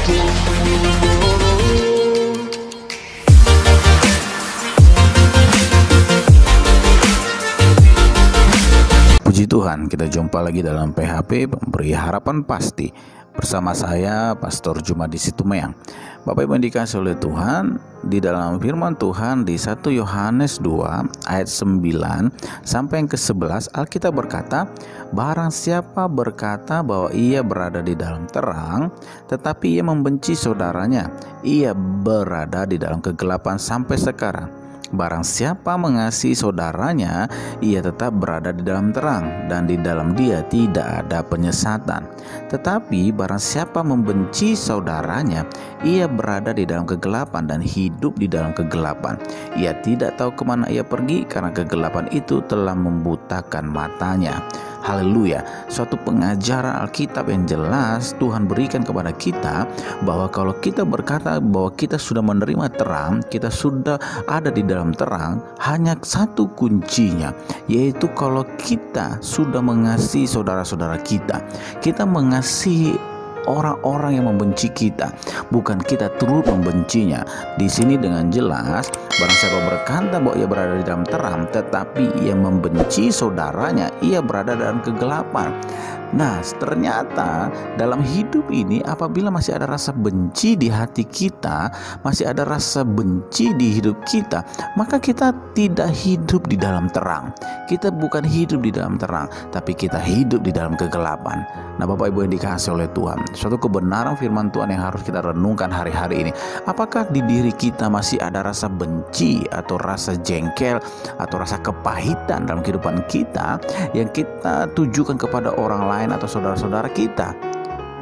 Puji Tuhan, kita jumpa lagi dalam PHP Pemberi Harapan Pasti bersama saya Pastor Jumadi Situmeang. Bapak Ibu yang dikasihi oleh Tuhan, di dalam firman Tuhan di 1 Yohanes 2 ayat 9 sampai yang ke-11 Alkitab berkata, barang siapa berkata bahwa ia berada di dalam terang tetapi ia membenci saudaranya, ia berada di dalam kegelapan sampai sekarang. Barang siapa mengasihi saudaranya, ia tetap berada di dalam terang, dan di dalam dia tidak ada penyesatan. Tetapi barang siapa membenci saudaranya, ia berada di dalam kegelapan dan hidup di dalam kegelapan. Ia tidak tahu kemana ia pergi, karena kegelapan itu telah membutakan matanya. Haleluya, suatu pengajaran Alkitab yang jelas Tuhan berikan kepada kita, bahwa kalau kita berkata bahwa kita sudah menerima terang, kita sudah ada di dalam terang, hanya satu kuncinya, yaitu kalau kita sudah mengasihi saudara-saudara kita. Kita mengasihi orang-orang yang membenci kita, bukan kita turut membencinya. Di sini dengan jelas, barang siapa berkata bahwa ia berada di dalam terang tetapi ia membenci saudaranya, ia berada dalam kegelapan. Nah, ternyata dalam hidup ini apabila masih ada rasa benci di hati kita, masih ada rasa benci di hidup kita, maka kita tidak hidup di dalam terang. Kita bukan hidup di dalam terang, tapi kita hidup di dalam kegelapan. Nah, Bapak Ibu yang dikasihi oleh Tuhan, suatu kebenaran firman Tuhan yang harus kita renungkan hari-hari ini. Apakah di diri kita masih ada rasa benci atau rasa jengkel atau rasa kepahitan dalam kehidupan kita yang kita tujukan kepada orang lain atau saudara-saudara kita?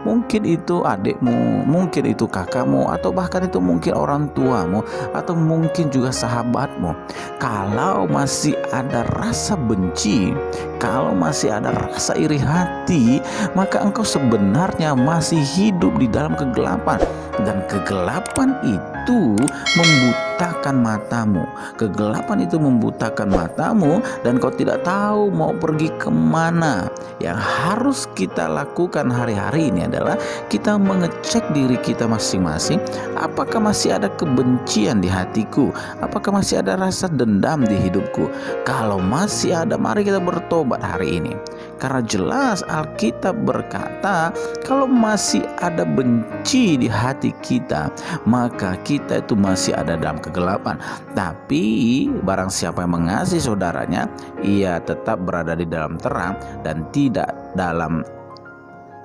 Mungkin itu adikmu, mungkin itu kakakmu, atau bahkan itu mungkin orang tuamu, atau mungkin juga sahabatmu. Kalau masih ada rasa benci, kalau masih ada rasa iri hati, maka engkau sebenarnya masih hidup di dalam kegelapan. Dan kegelapan itu membutakan matamu. Kegelapan itu membutakan matamu, dan kau tidak tahu mau pergi kemana. Yang harus kita lakukan hari-hari ini adalah kita mengecek diri kita masing-masing. Apakah masih ada kebencian di hatiku? Apakah masih ada rasa dendam di hidupku? Kalau masih ada, mari kita bertobat hari ini. Karena jelas Alkitab berkata, kalau masih ada benci di hati kita, maka kita itu masih ada dalam kegelapan. Tapi barang siapa yang mengasihi saudaranya, ia tetap berada di dalam terang dan tidak dalam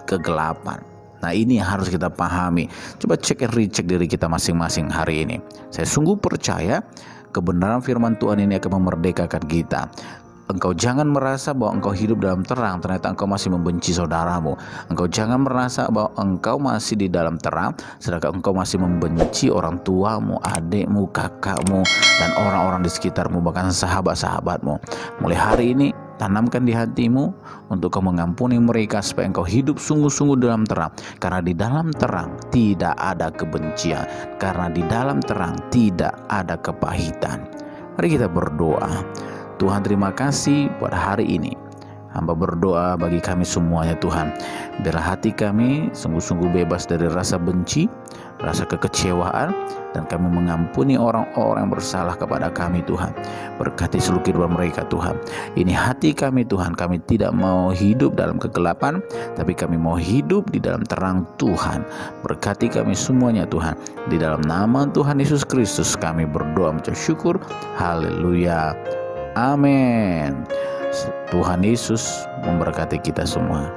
kegelapan. Nah, ini yang harus kita pahami. Coba cek and recheck diri kita masing-masing hari ini. Saya sungguh percaya kebenaran firman Tuhan ini akan memerdekakan kita. Engkau jangan merasa bahwa engkau hidup dalam terang, ternyata engkau masih membenci saudaramu. Engkau jangan merasa bahwa engkau masih di dalam terang, sedangkan engkau masih membenci orang tuamu, adikmu, kakakmu, dan orang-orang di sekitarmu, bahkan sahabat-sahabatmu. Mulai hari ini, tanamkan di hatimu untuk kau mengampuni mereka, supaya engkau hidup sungguh-sungguh dalam terang. Karena di dalam terang tidak ada kebencian, karena di dalam terang tidak ada kepahitan. Mari kita berdoa. Tuhan, terima kasih pada hari ini. Hamba berdoa bagi kami semuanya, Tuhan. Biarlah hati kami sungguh-sungguh bebas dari rasa benci, rasa kekecewaan, dan kami mengampuni orang-orang yang bersalah kepada kami, Tuhan. Berkati seluruh kehidupan mereka, Tuhan. Ini hati kami, Tuhan. Kami tidak mau hidup dalam kegelapan, tapi kami mau hidup di dalam terang, Tuhan. Berkati kami semuanya, Tuhan. Di dalam nama Tuhan Yesus Kristus kami berdoa mengucap syukur. Haleluya. Amin. Tuhan Yesus memberkati kita semua.